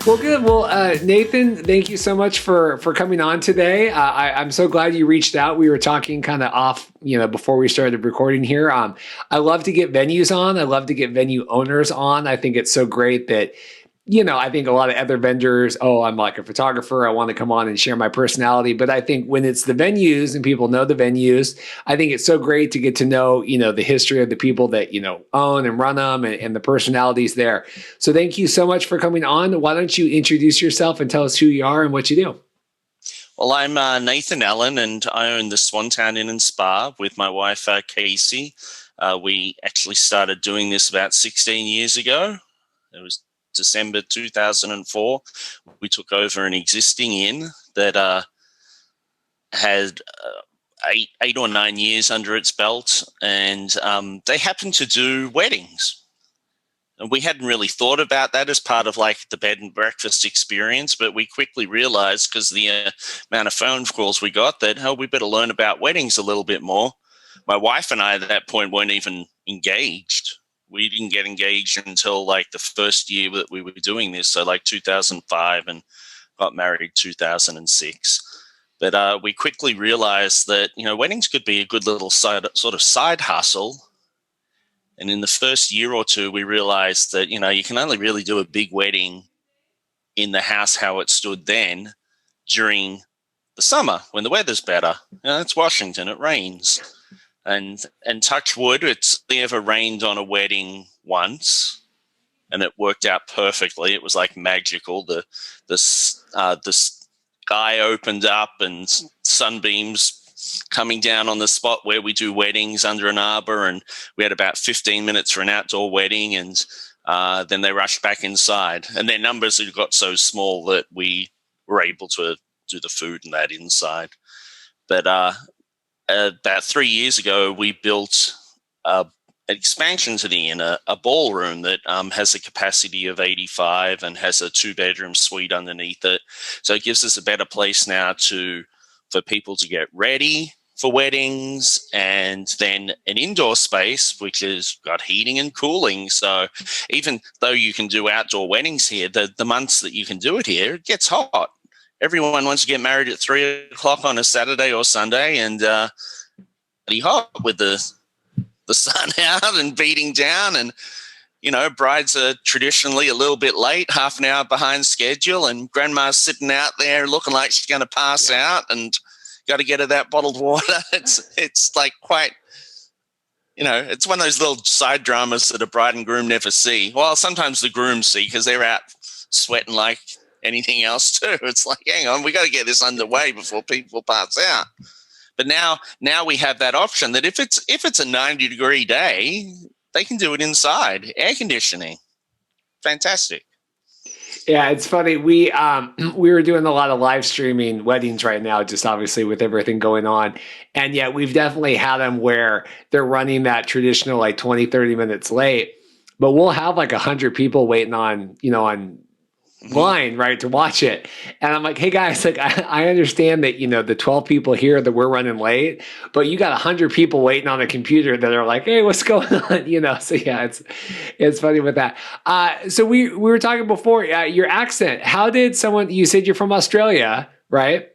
Well, good. Well, Nathan, thank you so much for coming on today. I'm so glad you reached out. We were talking kind of off, before we started recording here. I love to get venues on. I love to get venue owners on. I think it's so great that I think a lot of other vendors, oh, I'm like a photographer. I want to come on and share my personality. But I think when it's the venues and people know the venues, I think it's so great to get to know, the history of the people that, own and run them and the personalities there. So thank you so much for coming on. Why don't you introduce yourself and tell us who you are and what you do? Well, I'm Nathan Allan, and I own the Swantown Inn Spa with my wife, Casey. We actually started doing this about 16 years ago. It was December 2004. We took over an existing inn that had 8 or 9 years under its belt, and they happened to do weddings. And we hadn't really thought about that as part of like the bed and breakfast experience, but we quickly realized, because the amount of phone calls we got, that, oh, we better learn about weddings a little bit more. My wife and I at that point weren't even engaged. We didn't get engaged until like the first year that we were doing this, so like 2005, and got married 2006. But we quickly realized that, weddings could be a good little sort of side hustle. And in the first year or two, we realized that, you can only really do a big wedding in the house how it stood then during the summer when the weather's better. It's Washington, it rains. And touch wood, it's only ever rained on a wedding once, and it worked out perfectly. It was like magical. The sky opened up and sunbeams coming down on the spot where we do weddings under an arbor, and we had about 15 minutes for an outdoor wedding, and then they rushed back inside. And their numbers had got so small that we were able to do the food and that inside. But about 3 years ago, we built an expansion to the inn, a ballroom that has a capacity of 85 and has a 2-bedroom suite underneath it. So it gives us a better place now for people to get ready for weddings, and then an indoor space which has got heating and cooling. So even though you can do outdoor weddings here, the months that you can do it here, it gets hot. Everyone wants to get married at 3 o'clock on a Saturday or Sunday, and pretty hot with the sun out and beating down. And, brides are traditionally a little bit late, half an hour behind schedule, and grandma's sitting out there looking like she's going to pass out, and got to get her that bottled water. It's like quite, it's one of those little side dramas that a bride and groom never see. Well, sometimes the grooms see because they're out sweating like anything else too. It's like, hang on, we got to get this underway before people pass out. But now we have that option that if it's a 90-degree day, they can do it inside, air conditioning. Fantastic. Yeah, it's funny. We were doing a lot of live streaming weddings right now, just obviously with everything going on. And yet we've definitely had them where they're running that traditional like 20, 30 minutes late, but we'll have like 100 people waiting on line, right, to watch it. And I'm like, hey guys, like I understand that, the 12 people here that we're running late, but you got 100 people waiting on a computer that are like, hey, what's going on? So yeah, it's funny with that. So we were talking before, your accent. How did you said you're from Australia, right?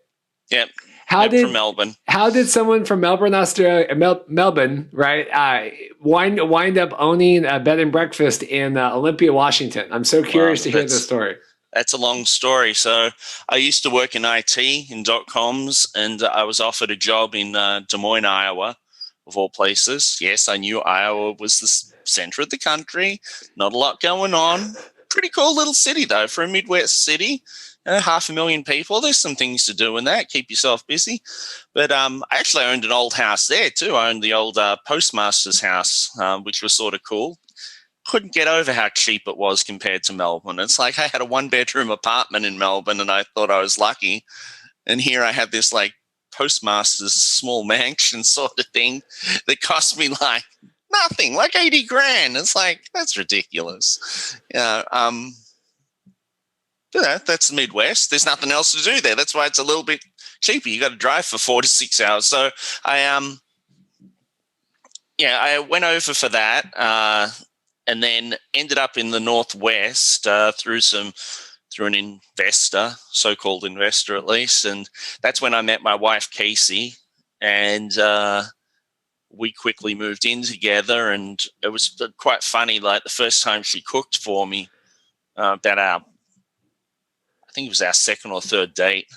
Yep. From Melbourne. How did someone from Melbourne, Australia, Melbourne, right, wind up owning a bed and breakfast in Olympia, Washington? I'm so curious to hear this story. That's a long story. So I used to work in IT, in .coms, and I was offered a job in Des Moines, Iowa, of all places. Yes, I knew Iowa was the center of the country. Not a lot going on. Pretty cool little city, though, for a Midwest city. 500,000 people. There's some things to do in that. Keep yourself busy. But I actually owned an old house there, too. I owned the old postmaster's house, which was sort of cool. Couldn't get over how cheap it was compared to Melbourne. It's like I had a 1-bedroom apartment in Melbourne and I thought I was lucky. And here I have this like postmaster's small mansion sort of thing that cost me like nothing, like 80 grand. It's like, that's ridiculous. That's the Midwest. There's nothing else to do there. That's why it's a little bit cheaper. You got to drive for 4 to 6 hours. So I went over for that. And then ended up in the Northwest through some through an investor, so-called investor at least, and that's when I met my wife, Casey, and we quickly moved in together, and it was quite funny. Like the first time she cooked for me, I think it was our second or third date.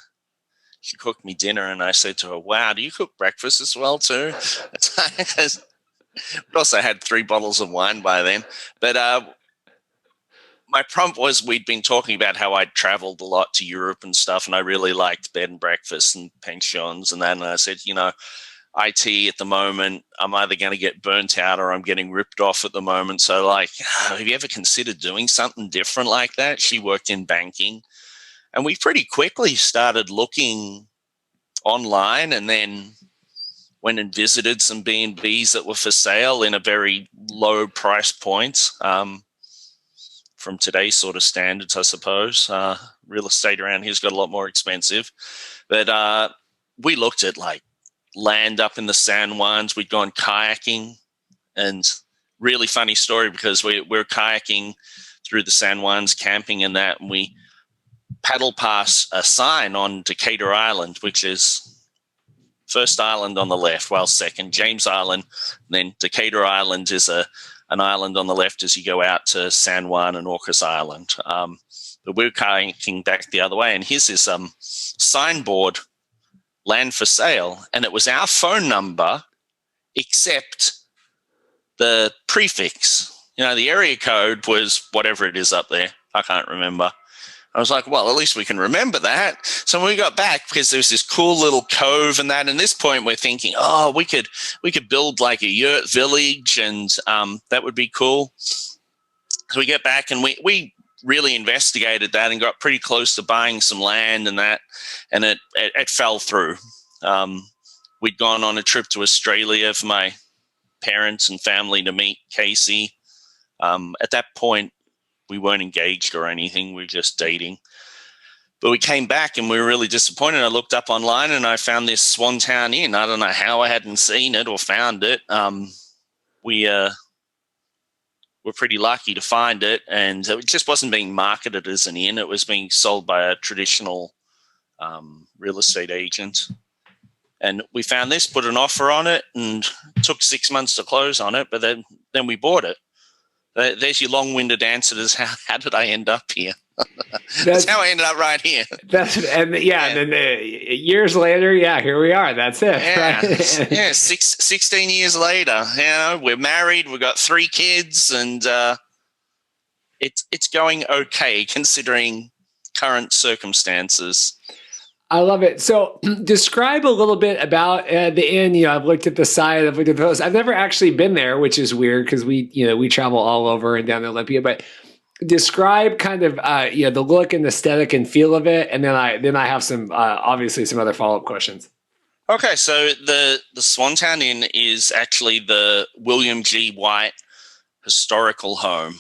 She cooked me dinner, and I said to her, "Wow, do you cook breakfast as well too?" We also had 3 bottles of wine by then, but my prompt was we'd been talking about how I'd traveled a lot to Europe and stuff, and I really liked bed and breakfast and pensions and that. And I said, IT at the moment, I'm either going to get burnt out or I'm getting ripped off at the moment. So, like, have you ever considered doing something different like that? She worked in banking. And we pretty quickly started looking online, and then went and visited some B&Bs that were for sale in a very low price point. From today's sort of standards, I suppose. Real estate around here's got a lot more expensive. But we looked at like land up in the San Juans. We'd gone kayaking, and really funny story because we're kayaking through the San Juans, camping and that, and we paddle past a sign on Decatur Island, which is first island on the left, while second, James Island. Then Decatur Island is an island on the left as you go out to San Juan and Orcas Island. But we're kayaking back the other way, and here's this signboard, land for sale, and it was our phone number, except the prefix. The area code was whatever it is up there. I can't remember. I was like, well, at least we can remember that. So when we got back, because there was this cool little cove and that, and at this point we're thinking, oh, we could build like a yurt village, and that would be cool. So we get back, and we really investigated that and got pretty close to buying some land and that, and it fell through. We'd gone on a trip to Australia for my parents and family to meet Casey. At that point, we weren't engaged or anything. We were just dating. But we came back and we were really disappointed. I looked up online and I found this Swantown Inn. I don't know how I hadn't seen it or found it. We were pretty lucky to find it, and it just wasn't being marketed as an inn. It was being sold by a traditional real estate agent. And we found this, put an offer on it, and it took 6 months to close on it, but then we bought it. There's your long-winded answer to how did I end up here? That's how I ended up right here. And then years later, here we are. That's it. Yeah, right? 16 years later, we're married. We've got 3 kids, and it's going okay considering current circumstances. I love it. So describe a little bit about the inn. I've looked at the site, I've looked at those. I've never actually been there, which is weird because we travel all over and down to Olympia, but describe kind of the look and aesthetic and feel of it. And then I have some obviously some other follow-up questions. Okay. So the Swantown Inn is actually the William G. White historical home.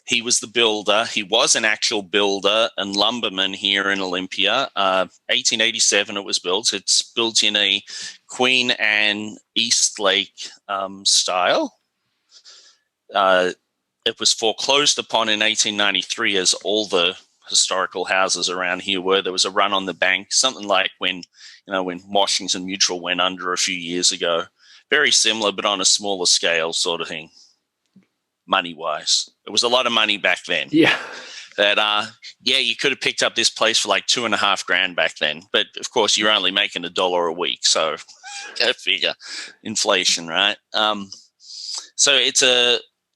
He was the builder. He was an actual builder and lumberman here in Olympia. 1887 it was built. It's built in a Queen Anne Eastlake style. It was foreclosed upon in 1893, as all the historical houses around here were. There was a run on the bank, something like when Washington Mutual went under a few years ago. Very similar, but on a smaller scale sort of thing. Money-wise, it was a lot of money back then. Yeah. That you could have picked up this place for like $2,500 back then, but of course you're only making $1 a week, so go figure. Inflation, right? So it's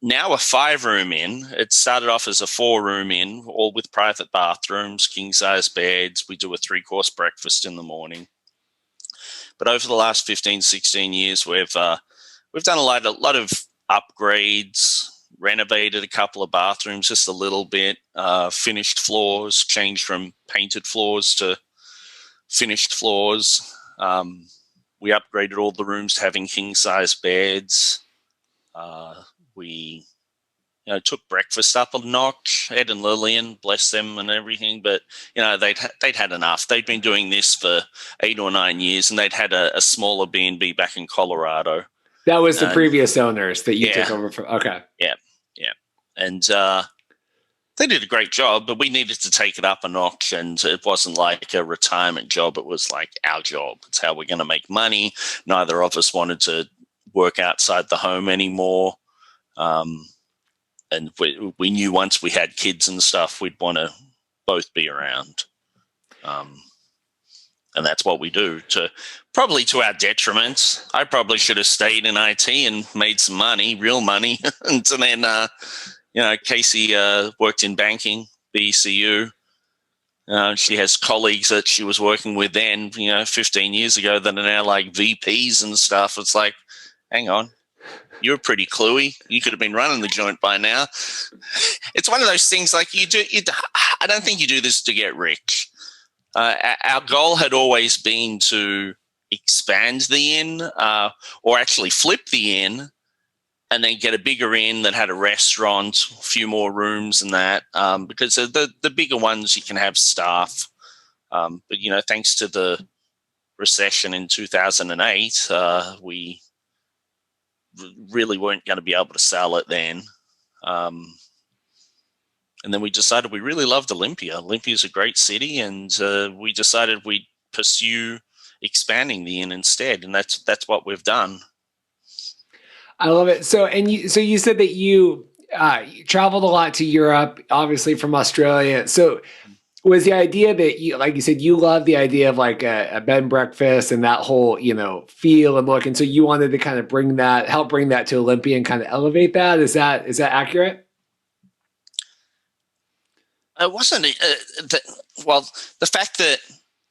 now a 5-room inn. It started off as a 4-room inn, all with private bathrooms, king-size beds. We do a 3-course breakfast in the morning. But over the last 15, 16 years, we've done a lot of upgrades. Renovated a couple of bathrooms just a little bit, finished floors, changed from painted floors to finished floors. We upgraded all the rooms to having king-size beds. We took breakfast up a notch. Ed and Lillian, bless them and everything, but they'd had enough. They'd been doing this for 8 or 9 years, and they'd had a smaller B&B back in Colorado. That was the previous owners that you took over from. Okay. Yeah. And They did a great job, but we needed to take it up a notch, and it wasn't like a retirement job. It was like our job. It's how we're going to make money. Neither of us wanted to work outside the home anymore. And we knew once we had kids and stuff, we'd want to both be around. And that's what we do, probably to our detriment. I probably should have stayed in IT and made some money, real money. And then, Casey worked in banking, BCU. She has colleagues that she was working with then, 15 years ago that are now like VPs and stuff. It's like, hang on, you're pretty cluey. You could have been running the joint by now. It's one of those things like I don't think you do this to get rich. Our goal had always been to expand the inn or actually flip the inn and then get a bigger inn that had a restaurant, a few more rooms and that, because the bigger ones you can have staff. But, thanks to the recession in 2008, we really weren't going to be able to sell it then. And then we decided we really loved Olympia. Olympia is a great city, and we decided we'd pursue expanding the inn instead, and that's what we've done. I love it. So you said that you traveled a lot to Europe, obviously from Australia. So was the idea that you, like you said, you love the idea of like a bed and breakfast and that whole, feel and look. And so you wanted to kind of help bring that to Olympia and kind of elevate that. Is that accurate? It wasn't. The fact that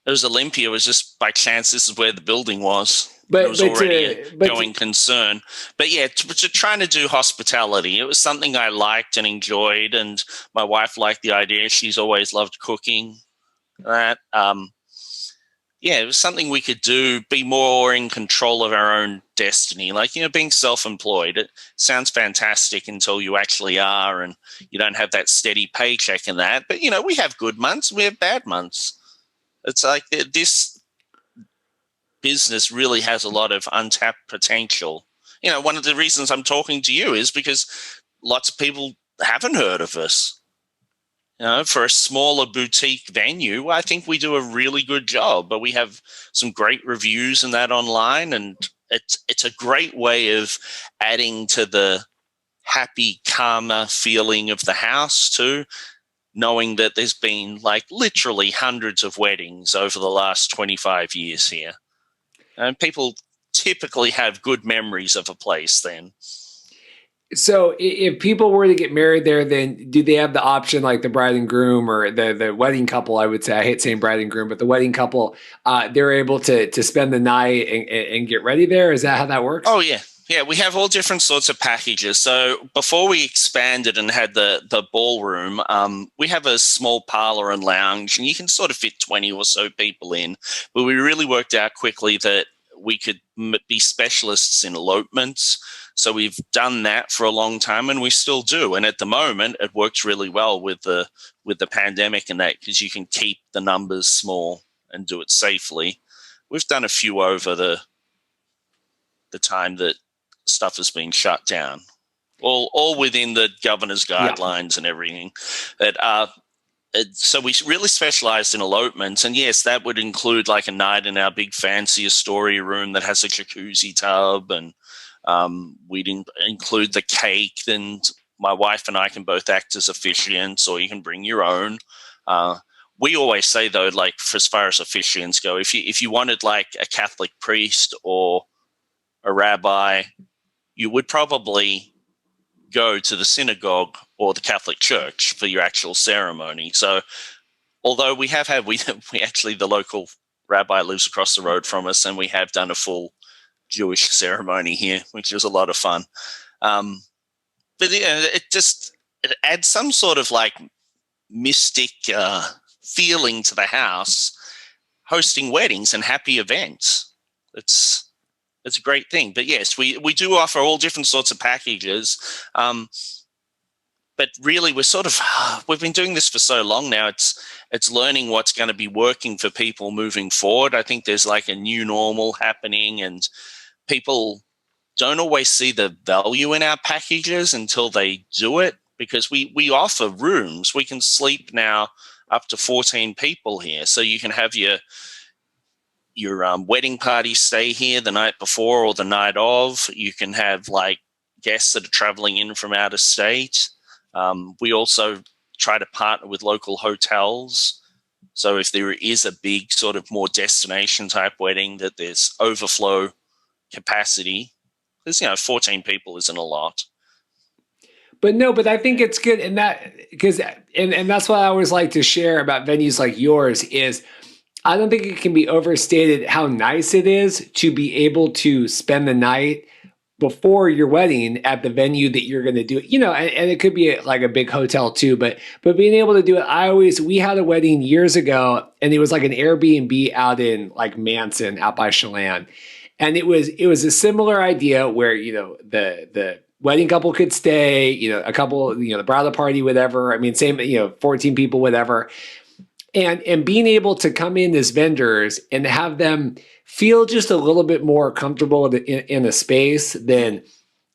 it was Olympia was just by chance. This is where the building was. But it was already a going concern. But yeah, to trying to do hospitality, it was something I liked and enjoyed, and my wife liked the idea. She's always loved cooking. That it was something we could do, be more in control of our own destiny. Like, being self-employed, it sounds fantastic until you actually are, and you don't have that steady paycheck and that. But, we have good months, we have bad months. It's like this business really has a lot of untapped potential. One of the reasons I'm talking to you is because lots of people haven't heard of us. For a smaller boutique venue, I think we do a really good job, but we have some great reviews and that online, and it's a great way of adding to the happy, calmer feeling of the house too, knowing that there's been like literally hundreds of weddings over the last 25 years here. And people typically have good memories of a place then. So if people were to get married there, then do they have the option, like the bride and groom or the wedding couple, I would say, I hate saying bride and groom, but the wedding couple, they're able to spend the night and get ready there? Is that how that works? Oh, yeah. Yeah, we have all different sorts of packages. So before we expanded and had the ballroom, we have a small parlor and lounge, and you can sort of fit 20 or so people in. But we really worked out quickly that we could be specialists in elopements. So we've done that for a long time, and we still do. And at the moment, it works really well with the pandemic and that, because you can keep the numbers small and do it safely. We've done a few over the time that stuff has been shut down, all within the governor's guidelines and everything. So we really specialized in elopements, and yes, that would include like a night in our big fancy Astoria room that has a jacuzzi tub, and we'd include the cake. Then my wife and I can both act as officiants, or you can bring your own. We always say though, like for as far as officiants go, if you wanted like a Catholic priest or a rabbi, you would probably go to the synagogue or the Catholic Church for your actual ceremony. So although we actually, the local rabbi lives across the road from us, and we have done a full Jewish ceremony here, which was a lot of fun. But it adds some sort of like mystic feeling to the house, hosting weddings and happy events. It's a great thing. But yes, we do offer all different sorts of packages. But really, we've been doing this for so long now. It's learning what's going to be working for people moving forward. I think there's like a new normal happening, and people don't always see the value in our packages until they do it. because we offer rooms. We can sleep now up to 14 people here. So you can have your wedding party stay here the night before or the night of. You can have like guests that are traveling in from out of state. We also try to partner with local hotels. So if there is a big sort of more destination type wedding, that there's overflow capacity, because 14 people isn't a lot. But I think it's good, and that's what I always like to share about venues like yours is I don't think it can be overstated how nice it is to be able to spend the night before your wedding at the venue that you're going to do it, and it could be like a big hotel too, but being able to do it. We had a wedding years ago, and it was like an Airbnb out in like Manson out by Chelan. And it was a similar idea where, the wedding couple could stay, a couple, the bridal party, whatever. I mean, same, 14 people, whatever. And being able to come in as vendors and have them feel just a little bit more comfortable in a space than,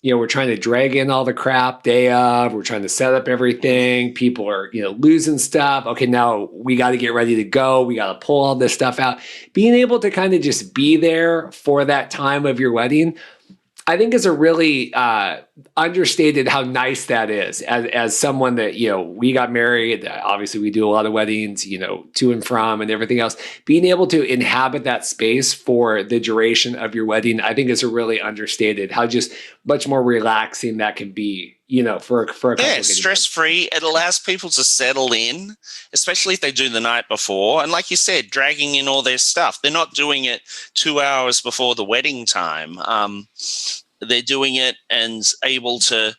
we're trying to drag in all the crap day of, we're trying to set up everything. People are, losing stuff. Okay, now we got to get ready to go. We got to pull all this stuff out. Being able to kind of just be there for that time of your wedding, I think is a really understated how nice that is. As someone that, we got married, obviously we do a lot of weddings, to and from and everything else. Being able to inhabit that space for the duration of your wedding, I think is a really understated how just much more relaxing that can be, for a couple. Yeah, stress-free. It allows people to settle in, especially if they do the night before. And like you said, dragging in all their stuff. They're not doing it 2 hours before the wedding time. They're doing it and able to,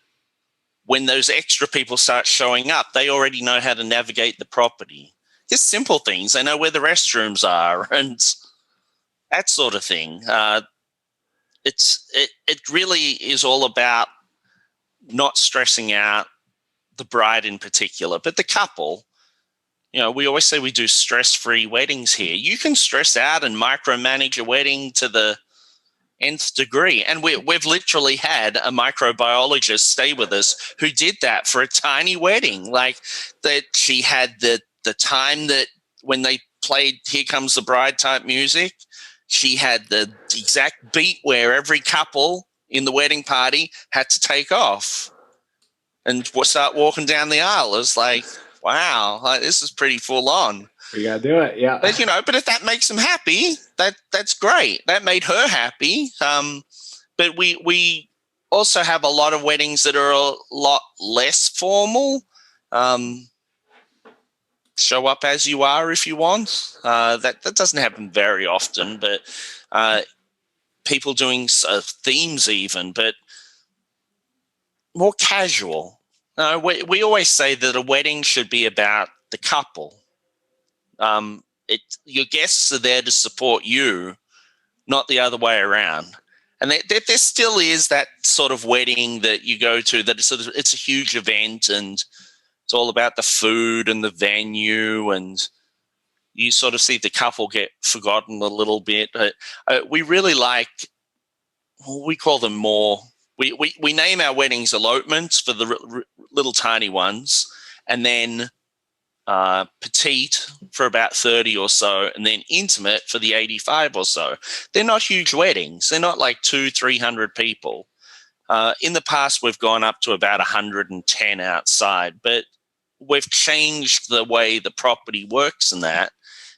when those extra people start showing up, they already know how to navigate the property. Just simple things. They know where the restrooms are and that sort of thing. It really is all about not stressing out the bride in particular, but the couple. We always say we do stress-free weddings here. You can stress out and micromanage a wedding to the nth degree. And we've literally had a microbiologist stay with us who did that for a tiny wedding. Like that, she had the time that when they played Here Comes the Bride type music, she had the exact beat where every couple in the wedding party had to take off and start walking down the aisle. It's like, wow, this is pretty full on. We got to do it, yeah. But, but if that makes them happy, that's great. That made her happy. But we also have a lot of weddings that are a lot less formal. Show up as you are if you want. That doesn't happen very often, but people doing themes even, but more casual. We always say that a wedding should be about the couple. Your guests are there to support you, not the other way around. And there still is that sort of wedding that you go to that it's a huge event and it's all about the food and the venue, and you sort of see the couple get forgotten a little bit. We really like, we call them more, we name our weddings elopements for the little tiny ones, and then petite for about 30 or so, and then intimate for the 85 or so. They're not huge weddings. They're not like 200-300 people. In the past, we've gone up to about 110 outside, but we've changed the way the property works and that,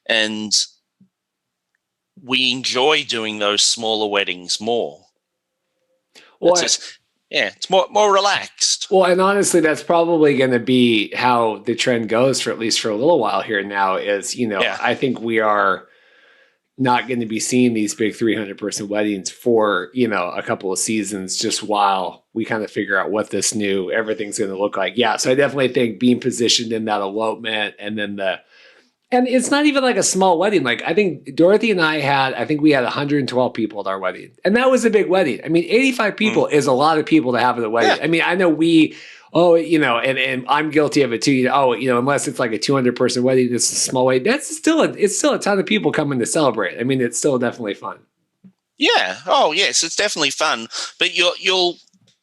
and we enjoy doing those smaller weddings more. Well, it's more relaxed. Well, and honestly, that's probably going to be how the trend goes for at least for a little while here now is, I think we are not going to be seeing these big 300-person weddings for, a couple of seasons just while we kind of figure out what this new everything's going to look like. Yeah, so I definitely think being positioned in that elopement and then and it's not even like a small wedding. Like I think Dorothy and I we had 112 people at our wedding. And that was a big wedding. I mean, 85 people is a lot of people to have at a wedding. Yeah. I mean, I know and I'm guilty of it too. Unless it's like a 200-person wedding, it's a small wedding. It's still a ton of people coming to celebrate. I mean, it's still definitely fun. Yeah. Oh, yes, it's definitely fun. But you'll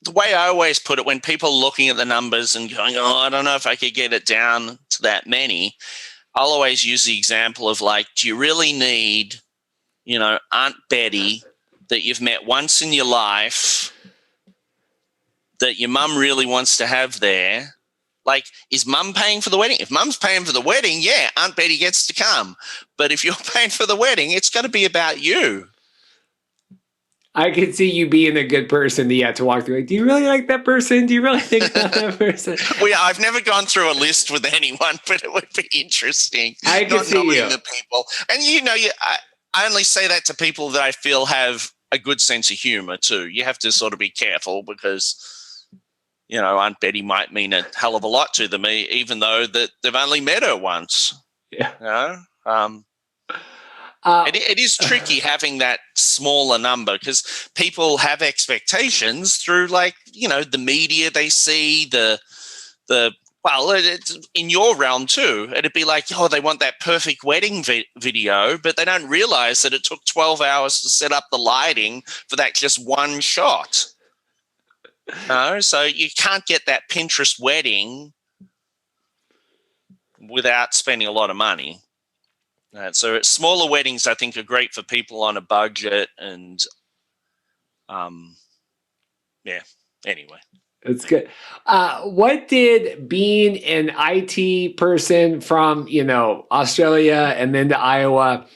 the way I always put it, when people are looking at the numbers and going, oh, I don't know if I could get it down to that many, I'll always use the example of like, do you really need, Aunt Betty that you've met once in your life that your mum really wants to have there? Like, is mum paying for the wedding? If mum's paying for the wedding, yeah, Aunt Betty gets to come. But if you're paying for the wedding, it's got to be about you. I could see you being a good person to walk through. Like, do you really like that person? Do you really think about that person? I've never gone through a list with anyone, but it would be interesting. I could see you. The people. And, I only say that to people that I feel have a good sense of humor, too. You have to sort of be careful because, Aunt Betty might mean a hell of a lot to them, even though that they've only met her once. Yeah. It is tricky having that smaller number because people have expectations through, like, the media they see, it's in your realm too. It'd be like, oh, they want that perfect wedding video, but they don't realize that it took 12 hours to set up the lighting for that just one shot. So you can't get that Pinterest wedding without spending a lot of money. So smaller weddings, I think, are great for people on a budget, and anyway. That's good. What did being an IT person from, Australia and then to Iowa,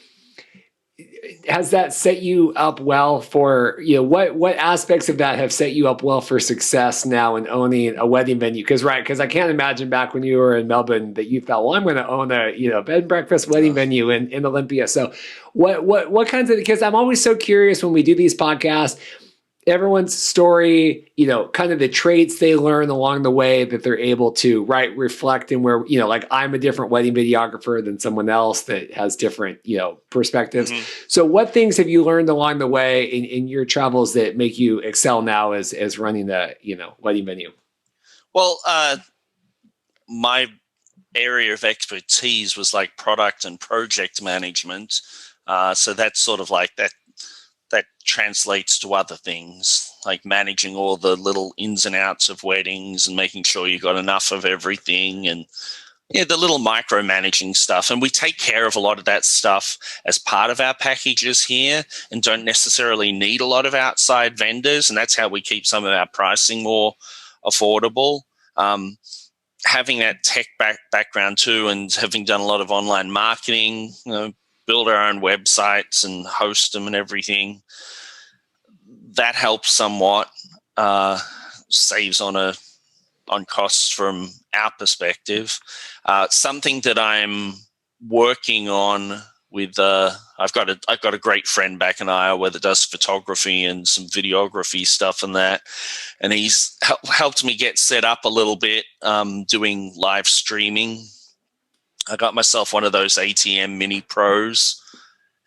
has that set you up well for, what aspects of that have set you up well for success now in owning a wedding venue? Because I can't imagine back when you were in Melbourne that you thought, well, I'm going to own a, bed and breakfast wedding venue in Olympia. So what kinds of, because I'm always so curious when we do these podcasts, everyone's story, kind of the traits they learn along the way that they're able to reflect in where, like I'm a different wedding videographer than someone else that has different, perspectives. Mm-hmm. So what things have you learned along the way in your travels that make you excel now as running the, wedding venue? Well, my area of expertise was like product and project management. So that's sort of like that translates to other things, like managing all the little ins and outs of weddings and making sure you got enough of everything, and the little micromanaging stuff. And we take care of a lot of that stuff as part of our packages here and don't necessarily need a lot of outside vendors. And that's how we keep some of our pricing more affordable. Having that tech background too, and having done a lot of online marketing, build our own websites and host them and everything, that helps somewhat, saves on costs from our perspective. Something that I'm working on with, I've got a great friend back in Iowa that does photography and some videography stuff and that, and he's helped me get set up a little bit, doing live streaming. I got myself one of those ATM Mini Pros,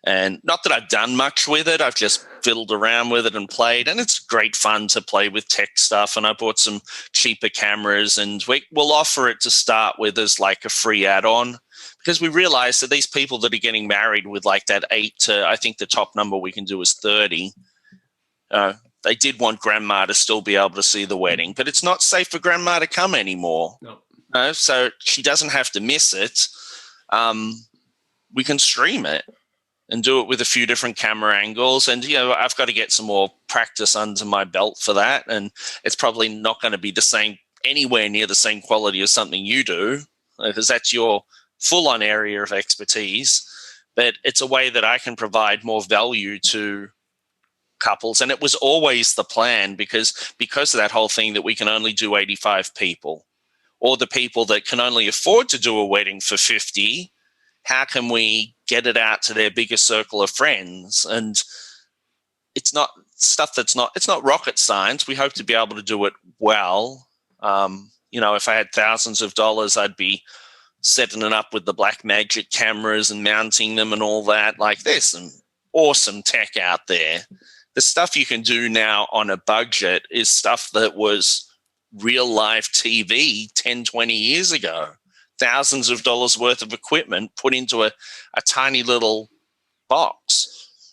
and not that I've done much with it. I've just fiddled around with it and played, and it's great fun to play with tech stuff. And I bought some cheaper cameras, and we'll offer it to start with as like a free add-on, because we realize that these people that are getting married with like that 8 to, I think the top number we can do is 30. They did want grandma to still be able to see the wedding, but it's not safe for grandma to come anymore. No. So she doesn't have to miss it. We can stream it and do it with a few different camera angles. And, I've got to get some more practice under my belt for that. And it's probably not going to be anywhere near the same quality as something you do, because that's your full-on area of expertise. But it's a way that I can provide more value to couples. And it was always the plan, because of that whole thing that we can only do 85 people, or the people that can only afford to do a wedding for 50, how can we get it out to their biggest circle of friends? And it's not rocket science. We hope to be able to do it well. If I had thousands of dollars, I'd be setting it up with the black magic cameras and mounting them and all that. Like, there's some awesome tech out there. The stuff you can do now on a budget is stuff that was real live TV 10, 20 years ago. Thousands of dollars worth of equipment put into a tiny little box.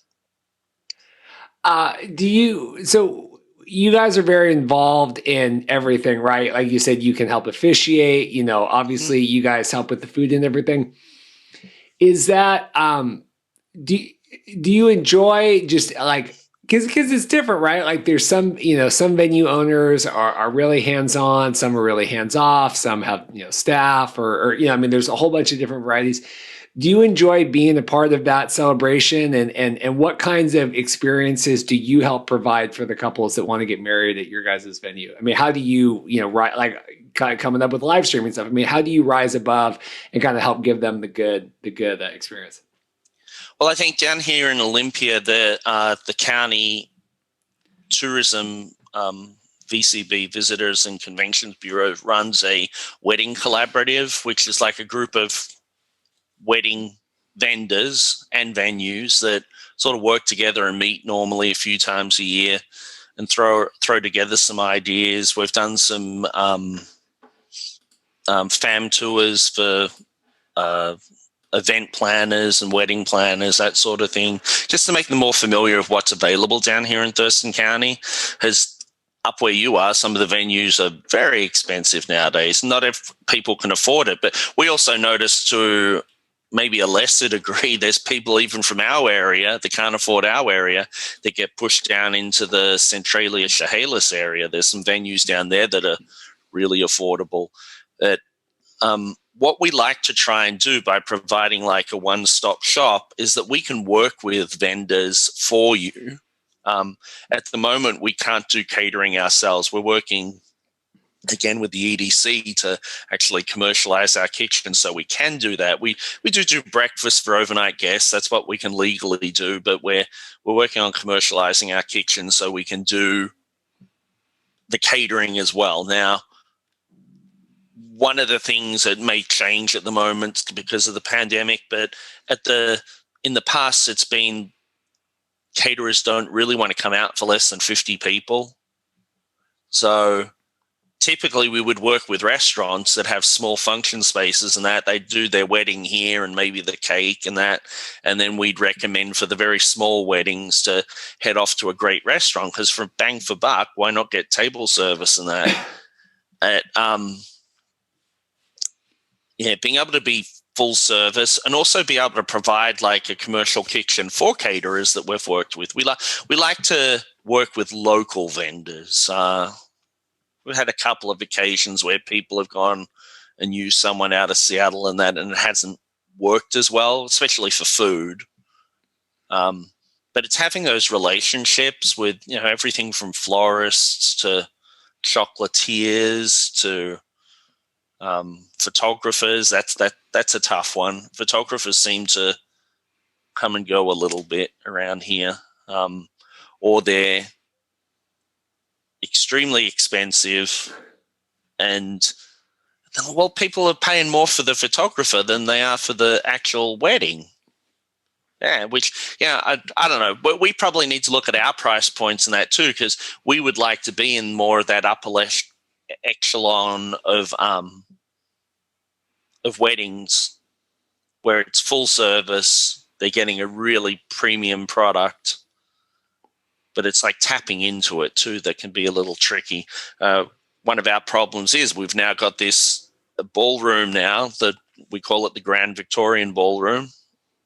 So you guys are very involved in everything, right? Like you said, you can help officiate, obviously you guys help with the food and everything. Is that, do, do you enjoy just like, because it's different, right? Like there's some venue owners are really hands-on, some are really hands-off, some have, staff or, I mean, there's a whole bunch of different varieties. Do you enjoy being a part of that celebration, and what kinds of experiences do you help provide for the couples that want to get married at your guys' venue? I mean, how do you, like kind of coming up with live streaming stuff? I mean, how do you rise above and kind of help give them the good experience? Well, I think down here in Olympia, the county tourism VCB, Visitors and Conventions Bureau, runs a wedding collaborative, which is like a group of wedding vendors and venues that sort of work together and meet normally a few times a year and throw together some ideas. We've done some fam tours for event planners and wedding planners, that sort of thing, just to make them more familiar of what's available down here in Thurston County. Because up where you are, some of the venues are very expensive nowadays. Not if people can afford it, but we also notice to maybe a lesser degree, there's people even from our area that can't afford our area that get pushed down into the Centralia Chehalis area. There's some venues down there that are really affordable. That what we like to try and do by providing like a one-stop shop is that we can work with vendors for you. At the moment, we can't do catering ourselves. We're working again with the EDC to actually commercialize our kitchen, so we can do that. We do breakfast for overnight guests. That's what we can legally do, but we're working on commercializing our kitchen so we can do the catering as well. Now, one of the things that may change at the moment because of the pandemic, but in the past, it's been caterers don't really want to come out for less than 50 people. So typically we would work with restaurants that have small function spaces and that they do their wedding here and maybe the cake and that. And then we'd recommend for the very small weddings to head off to a great restaurant, because for bang for buck, why not get table service and that? Being able to be full service and also be able to provide like a commercial kitchen for caterers that we've worked with. We like to work with local vendors. We've had a couple of occasions where people have gone and used someone out of Seattle and that, and it hasn't worked as well, especially for food. But it's having those relationships with, everything from florists to chocolatiers to photographers. That's a tough one. Photographers seem to come and go a little bit around here, or they're extremely expensive, and people are paying more for the photographer than they are for the actual wedding. I don't know, but we probably need to look at our price points and that too, because we would like to be in more of that upper echelon of weddings where it's full service, they're getting a really premium product, but it's like tapping into it too that can be a little tricky. One of our problems is we've now got this ballroom now that we call it the Grand Victorian Ballroom,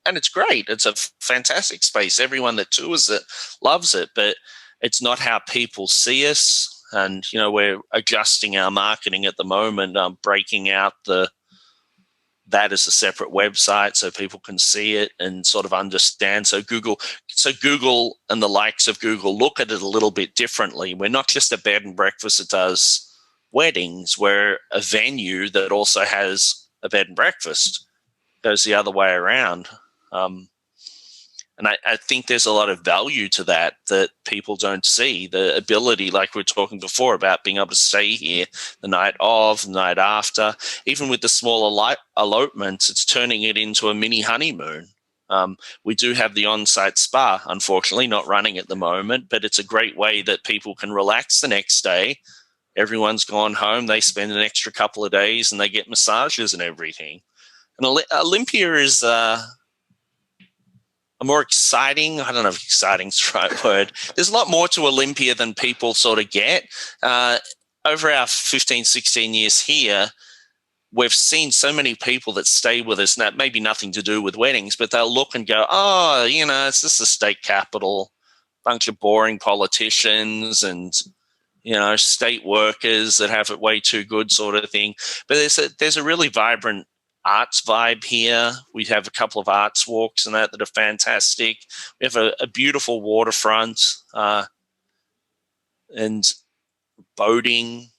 and it's great. It's a fantastic space. Everyone that tours it loves it, but it's not how people see us. And, we're adjusting our marketing at the moment, breaking out that as a separate website so people can see it and sort of understand. So Google and the likes of Google look at it a little bit differently. We're not just a bed and breakfast that does weddings. We're a venue that also has a bed and breakfast. Goes the other way around. And I think there's a lot of value to that people don't see. The ability, like we were talking before, about being able to stay here the night of, the night after. Even with the smaller elopements, it's turning it into a mini honeymoon. We do have the on-site spa, unfortunately, not running at the moment, but it's a great way that people can relax the next day. Everyone's gone home. They spend an extra couple of days and they get massages and everything. And Olympia is... a more exciting, I don't know if exciting's the right word. There's a lot more to Olympia than people sort of get. Over our 15, 16 years here, we've seen so many people that stay with us, and that maybe nothing to do with weddings, but they'll look and go, oh, it's just a state capital, bunch of boring politicians and, state workers that have it way too good sort of thing. But there's a really vibrant arts vibe here. We have a couple of arts walks and that are fantastic. We have a beautiful waterfront and boating,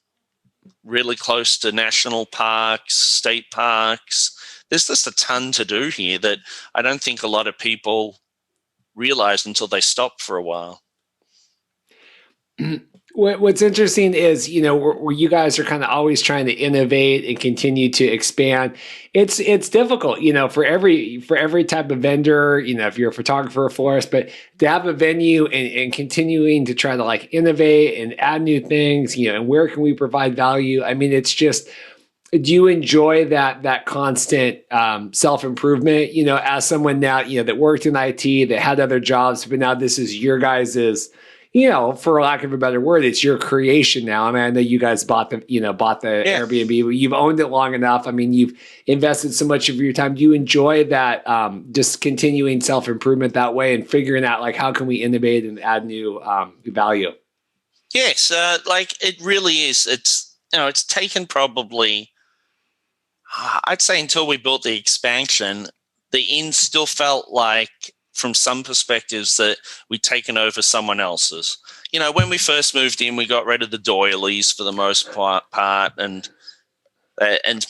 really close to national parks, state parks. There's just a ton to do here that I don't think a lot of people realize until they stop for a while. What's interesting is, where you guys are kind of always trying to innovate and continue to expand. It's difficult, for every type of vendor, if you're a photographer or florist, but to have a venue and continuing to try to like innovate and add new things, and where can we provide value? I mean, it's just, do you enjoy that constant self-improvement, as someone now, that worked in IT, that had other jobs, but now this is your guys's, for lack of a better word, it's your creation now. I mean, I know you guys bought the Airbnb, but you've owned it long enough. I mean, you've invested so much of your time. Do you enjoy that, just continuing self-improvement that way and figuring out like, how can we innovate and add new value? Yes. Like it really is. It's taken probably, I'd say until we built the expansion, the inn still felt like, from some perspectives, that we'd taken over someone else's. When we first moved in, we got rid of the doilies for the most part and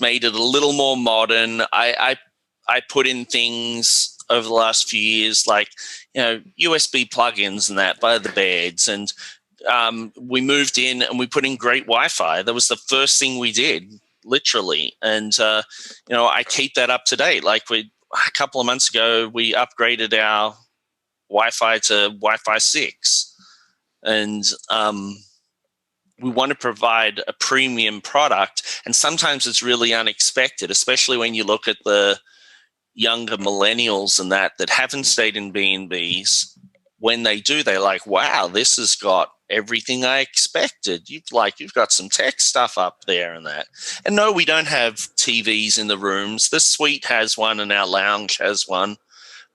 made it a little more modern. I put in things over the last few years like, USB plugins and that by the beds. And we moved in and we put in great Wi-Fi. That was the first thing we did, literally. And, I keep that up to date. Like a couple of months ago, we upgraded our Wi-Fi to Wi-Fi 6. And we want to provide a premium product. And sometimes it's really unexpected, especially when you look at the younger millennials and that haven't stayed in B&Bs. When they do, they're like, wow, this has got everything I expected. You've got some tech stuff up there and that. And no, we don't have TVs in the rooms. The suite has one and our lounge has one,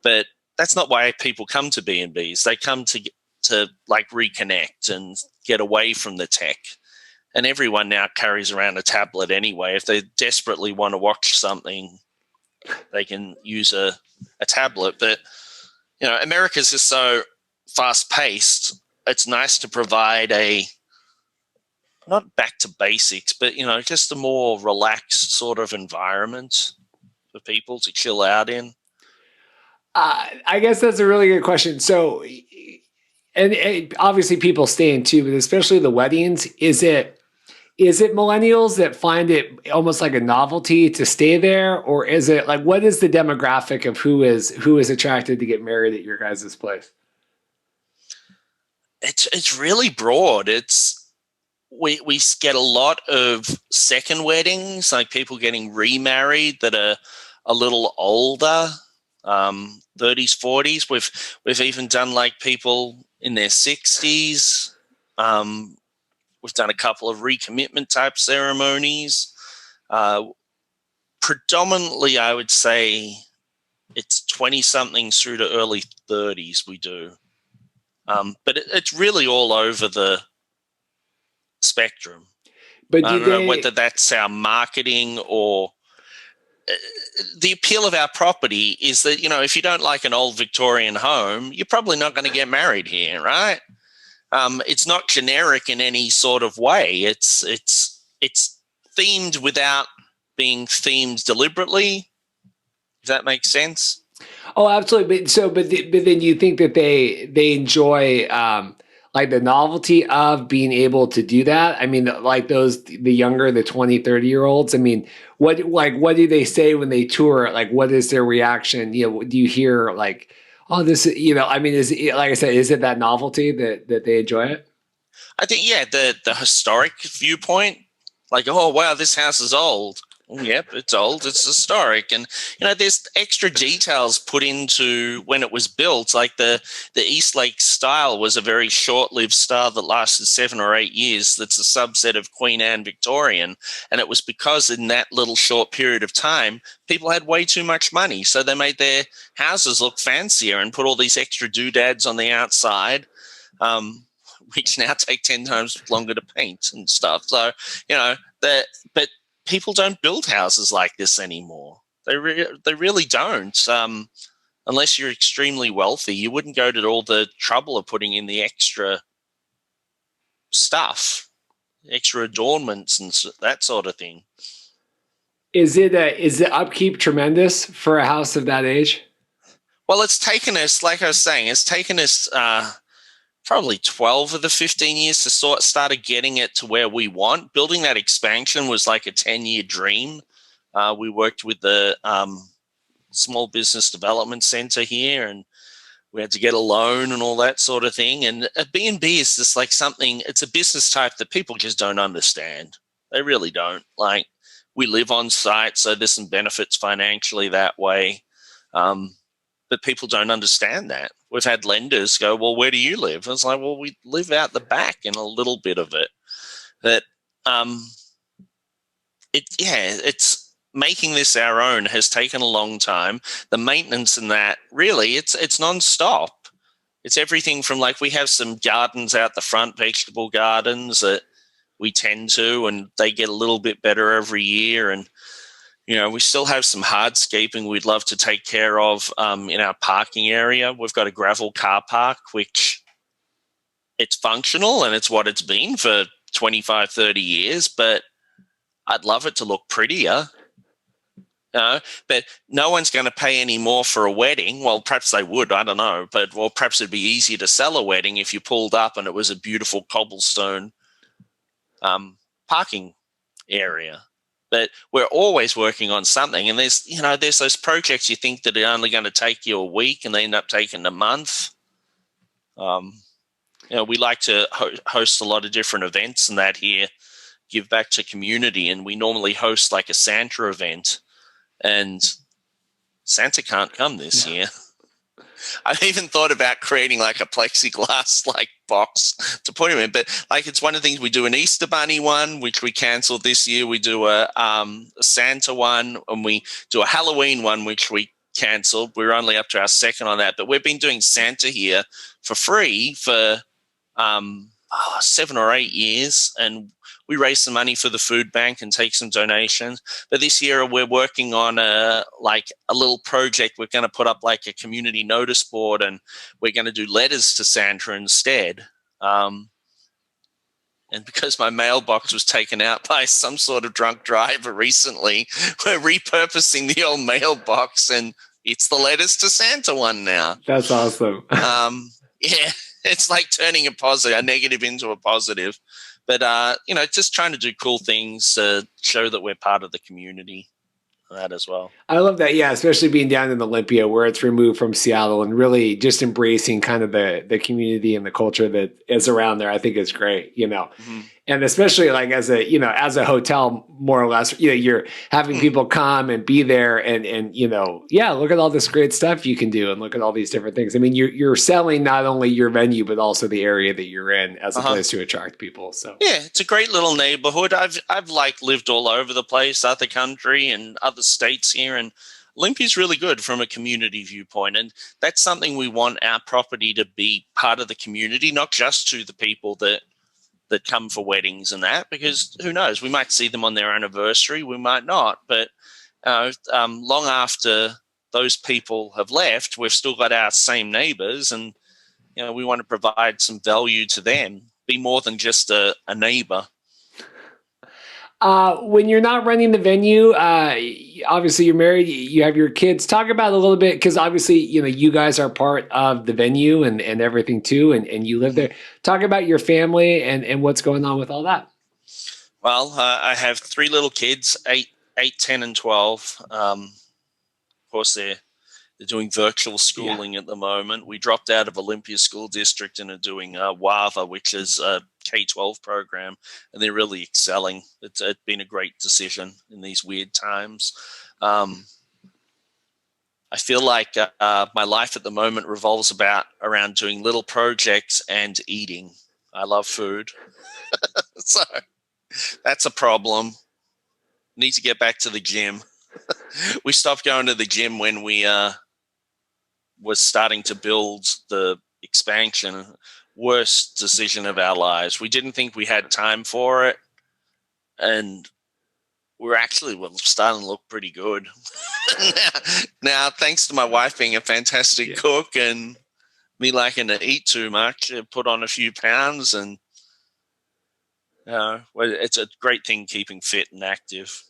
but that's not why people come to B&Bs. They come to like reconnect and get away from the tech. And everyone now carries around a tablet anyway. If they desperately want to watch something, they can use a tablet. But, America's just so fast-paced. It's nice to provide not back to basics, but, just a more relaxed sort of environment for people to chill out in. I guess that's a really good question. So, and obviously people stay in too, but especially the weddings, is it millennials that find it almost like a novelty to stay there? Or is it like, what is the demographic of who is attracted to get married at your guys' place? It's really broad. We get a lot of second weddings, like people getting remarried that are a little older, 30s, 40s. We've even done like people in their 60s. We've done a couple of recommitment type ceremonies. Predominantly, I would say it's 20-somethings through to early 30s we do. But it's really all over the spectrum. But I don't know whether that's our marketing or the appeal of our property is that, if you don't like an old Victorian home, you're probably not going to get married here, right? It's not generic in any sort of way. It's themed without being themed deliberately. Does that make sense? Oh, absolutely. But then you think that they enjoy like the novelty of being able to do that? I mean, like the younger, the 20, 30-year-olds, I mean, what do they say when they tour? Like, what is their reaction? Do you hear like, oh, this, I mean, is it, like I said, is it that novelty that they enjoy it? I think, yeah, the historic viewpoint, like, oh, wow, this house is old. Yep, it's old. It's historic, and there's extra details put into when it was built. Like the Eastlake style was a very short-lived style that lasted 7 or 8 years. That's a subset of Queen Anne Victorian, and it was because in that little short period of time, people had way too much money, so they made their houses look fancier and put all these extra doodads on the outside, which now take 10 times longer to paint and stuff. So that, but people don't build houses like this anymore. They really don't. Unless you're extremely wealthy, you wouldn't go to all the trouble of putting in the extra stuff, extra adornments and that sort of thing. Is the upkeep tremendous for a house of that age? Well, it's taken us, like I was saying, it's taken us probably 12 of the 15 years to started getting it to where we want. Building that expansion was like a 10-year dream. We worked with the Small Business Development Center here, and we had to get a loan and all that sort of thing. And a B&B is just like something, it's a business type that people just don't understand. They really don't. Like, we live on site, so there's some benefits financially that way. But people don't understand that. We've had lenders go, well, where do you live? And it's like, well, we live out the back in a little bit of it. But it's making this our own has taken a long time. The maintenance in that, really, it's nonstop. It's everything from, like, we have some gardens out the front, vegetable gardens that we tend to, and they get a little bit better every year. And we still have some hardscaping we'd love to take care of in our parking area. We've got a gravel car park, which it's functional and it's what it's been for 25, 30 years, but I'd love it to look prettier. But no one's going to pay any more for a wedding. Well, perhaps they would, I don't know. But, well, perhaps it'd be easier to sell a wedding if you pulled up and it was a beautiful cobblestone parking area. But we're always working on something, and there's those projects you think that are only going to take you a week, and they end up taking a month. We like to host a lot of different events and that here, give back to community, and we normally host like a Santa event, and Santa can't come this year. I've even thought about creating like a plexiglass like box to put him in, but like it's one of the things we do, an Easter Bunny one, which we cancelled this year. We do a Santa one, and we do a Halloween one, which we cancelled. We're only up to our second on that, but we've been doing Santa here for free for 7 or 8 years, and we raise some money for the food bank and take some donations. But this year we're working on a little project. We're going to put up like a community notice board, and we're going to do letters to Santa instead. And because my mailbox was taken out by some sort of drunk driver recently, we're repurposing the old mailbox, and it's the letters to Santa one now. That's awesome. Yeah, it's like turning a negative into a positive. But, just trying to do cool things to show that we're part of the community, that as well. I love that. Yeah, especially being down in Olympia where it's removed from Seattle, and really just embracing kind of the community and the culture that is around there. I think is great, Mm-hmm. And especially like as a hotel, more or less, you're having people come and be there and look at all this great stuff you can do and look at all these different things. I mean, you're selling not only your venue, but also the area that you're in as a place to attract people. So yeah, it's a great little neighborhood. I've lived all over the place, other country and other states here, and Olympia's really good from a community viewpoint. And that's something we want our property to be part of the community, not just to the people that come for weddings and that, because who knows, we might see them on their anniversary, we might not, but long after those people have left, we've still got our same neighbors, and we want to provide some value to them, be more than just a neighbor. When you're not running the venue, obviously you're married, you have your kids. Talk about a little bit, because obviously, you guys are part of the venue and everything too, and you live there. Talk about your family and what's going on with all that. Well, I have 3 little kids, 8, 10, and 12. Of course, they're doing virtual schooling at the moment. We dropped out of Olympia School District and are doing WAVA, which is K-12 program, and they're really excelling. It's been a great decision in these weird times. I feel like my life at the moment revolves around doing little projects and eating. I love food. So that's a problem. Need to get back to the gym. We stopped going to the gym when we was starting to build the expansion. Worst decision of our lives. We didn't think we had time for it, and we're actually starting to look pretty good. now, thanks to my wife being a fantastic cook and me liking to eat too much, it put on a few pounds, and well, it's a great thing keeping fit and active.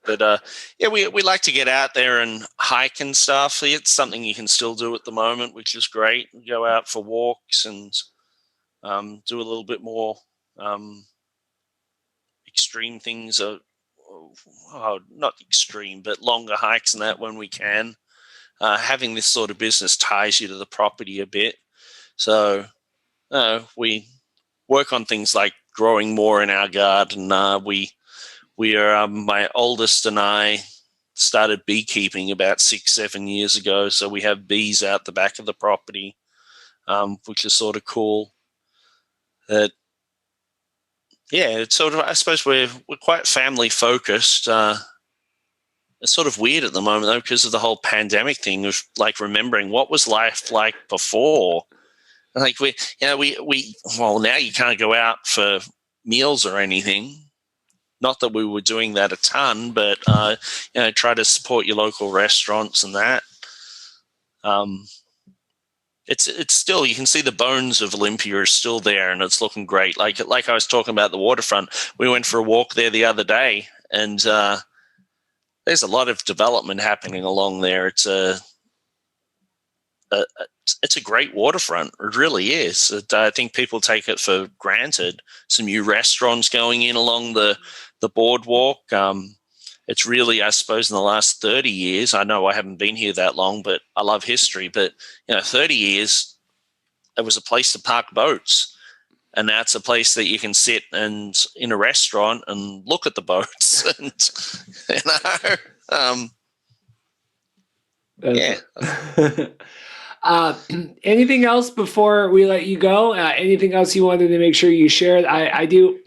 But we like to get out there and hike and stuff. It's something you can still do at the moment, which is great. Go out for walks and do a little bit more extreme things. Not extreme, but longer hikes and that when we can. Having this sort of business ties you to the property a bit. So we work on things like growing more in our garden. We are my oldest and I started beekeeping about 6-7 years ago. So we have bees out the back of the property, which is sort of cool. It's sort of, I suppose we're quite family focused. It's sort of weird at the moment though, because of the whole pandemic thing of like remembering what was life like before. Like well, now you can't go out for meals or anything. Not that we were doing that a ton, but try to support your local restaurants and that. It's still, you can see the bones of Olympia are still there, and it's looking great. Like I was talking about the waterfront, we went for a walk there the other day, and there's a lot of development happening along there. It's a great waterfront. It really is. I think people take it for granted. Some new restaurants going in along the boardwalk. It's really, I suppose, in the last 30 years, I know I haven't been here that long, but I love history. But 30 years, it was a place to park boats, and now it's a place that you can sit and in a restaurant and look at the boats. And Anything else before we let you go? Anything else you wanted to make sure you shared? I do.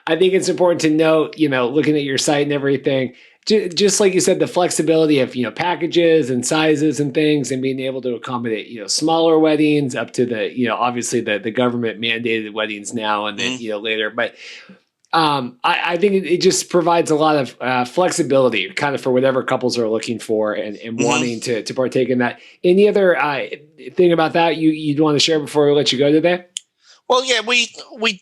I think it's important to note, looking at your site and everything, just like you said, the flexibility of, packages and sizes and things, and being able to accommodate, smaller weddings up to the, obviously the government mandated weddings now and then, later. But I think it just provides a lot of flexibility kind of for whatever couples are looking for and wanting to partake in that. Any other thing about that you'd want to share before we let you go today? Well, yeah, we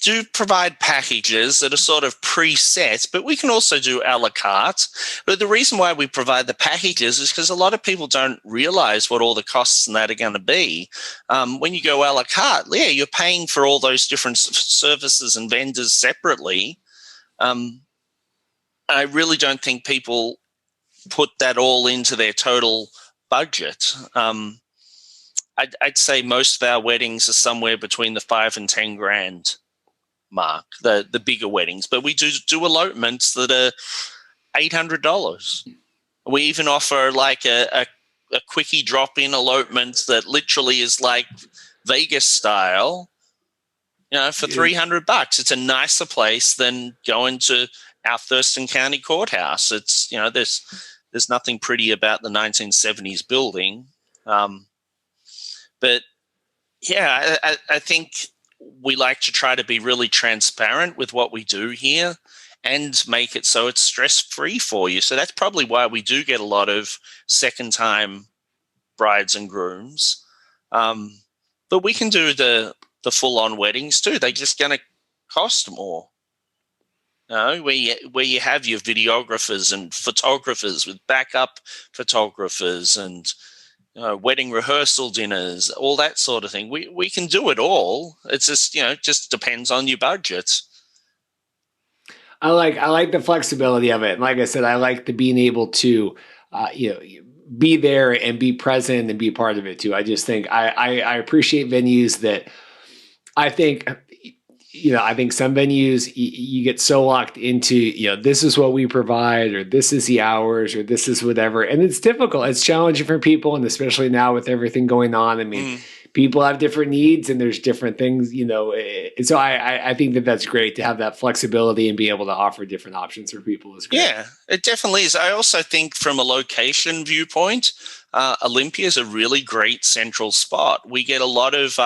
do provide packages that are sort of preset, but we can also do a la carte. But the reason why we provide the packages is because a lot of people don't realize what all the costs and that are going to be. When you go a la carte, you're paying for all those different services and vendors separately. I really don't think people put that all into their total budget. I'd say most of our weddings are somewhere between the $5,000 and $10,000 mark, the bigger weddings. But we do elopements that are $800. We even offer like a quickie drop-in elopement that literally is like Vegas style, for $300. It's a nicer place than going to our Thurston County Courthouse. It's, there's nothing pretty about the 1970s building. But I think we like to try to be really transparent with what we do here and make it so it's stress-free for you. So that's probably why we do get a lot of second-time brides and grooms. But we can do the full-on weddings too. They're just going to cost more. Where you have your videographers and photographers with backup photographers and wedding rehearsal dinners, all that sort of thing. We can do it all. It's just, just depends on your budget. I like the flexibility of it. And like I said, I like the being able to, be there and be present and be part of it too. I just think I appreciate venues that I think, I think some venues you get so locked into, this is what we provide, or this is the hours, or this is whatever. And it's difficult. It's challenging for people. And especially now with everything going on, I mean, people have different needs and there's different things, And so I think that that's great to have that flexibility and be able to offer different options for people is great. Yeah, it definitely is. I also think from a location viewpoint, Olympia is a really great central spot. We get a lot of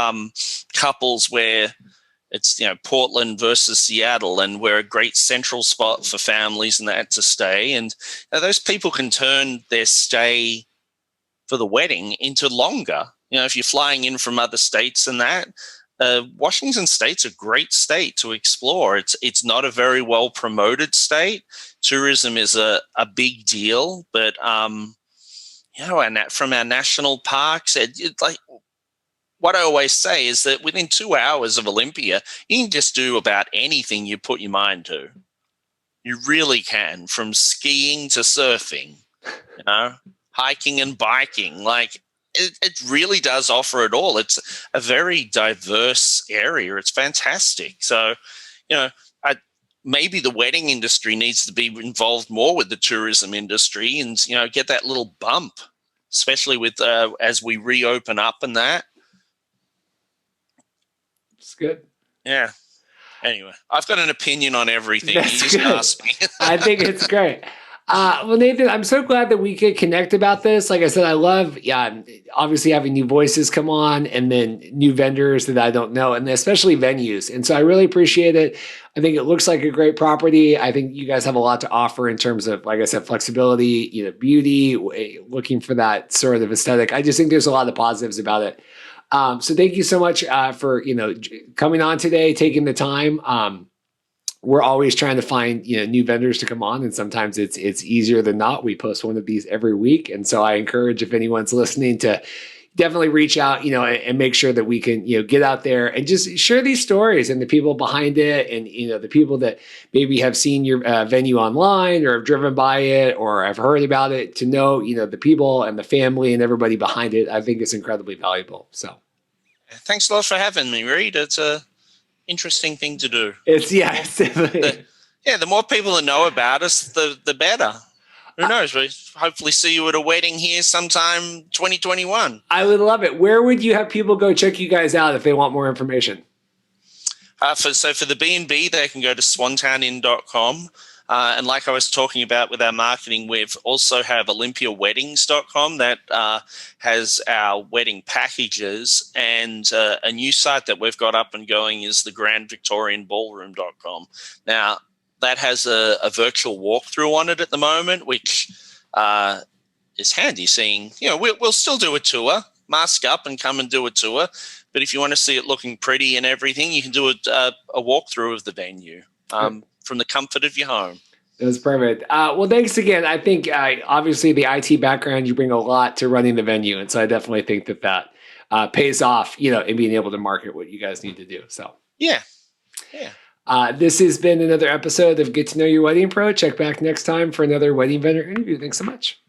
couples where it's, Portland versus Seattle, and we're a great central spot for families and that to stay. And those people can turn their stay for the wedding into longer. If you're flying in from other states and that, Washington State's a great state to explore. It's not a very well promoted state. Tourism is a big deal, but and from our national parks, like what I always say is that within 2 hours of Olympia, you can just do about anything you put your mind to. You really can, from skiing to surfing, hiking and biking. Like it really does offer it all. It's a very diverse area. It's fantastic. So, maybe the wedding industry needs to be involved more with the tourism industry and, get that little bump, especially with as we reopen up and that. It's good. Yeah. Anyway, I've got an opinion on everything. That's You just good. asked me. I think it's great. Well, Nathan, I'm so glad that we could connect about this. Like I said, I love, obviously having new voices come on and then new vendors that I don't know, and especially venues. And so I really appreciate it. I think it looks like a great property. I think you guys have a lot to offer in terms of, like I said, flexibility, beauty, looking for that sort of aesthetic. I just think there's a lot of positives about it. So thank you so much for, coming on today, taking the time. We're always trying to find, new vendors to come on. And sometimes it's easier than not. We post one of these every week. And so I encourage, if anyone's listening, to definitely reach out, and make sure that we can, get out there and just share these stories and the people behind it. And, the people that maybe have seen your venue online or have driven by it or have heard about it, to know, the people and the family and everybody behind it. I think it's incredibly valuable. So Thanks a lot for having me, Reed. It's a interesting thing to do. The more people that know about us, the better. Who knows? We hopefully see you at a wedding here sometime 2021. I would love it. Where would you have people go check you guys out if they want more information? For the B&B, they can go to swantownin.com. And like I was talking about with our marketing, we've also have olympiaweddings.com that has our wedding packages, and a new site that we've got up and going is the Grand Victorian Ballroom.com. Now, that has a virtual walkthrough on it at the moment, which is handy, seeing, we'll still do a tour, mask up and come and do a tour. But if you want to see it looking pretty and everything, you can do a walkthrough of the venue. From the comfort of your home. That's perfect. Well, thanks again. I think obviously the IT background, you bring a lot to running the venue. And so I definitely think that pays off, in being able to market what you guys need to do. So, yeah. This has been another episode of Get to Know Your Wedding Pro. Check back next time for another wedding vendor interview. Thanks so much.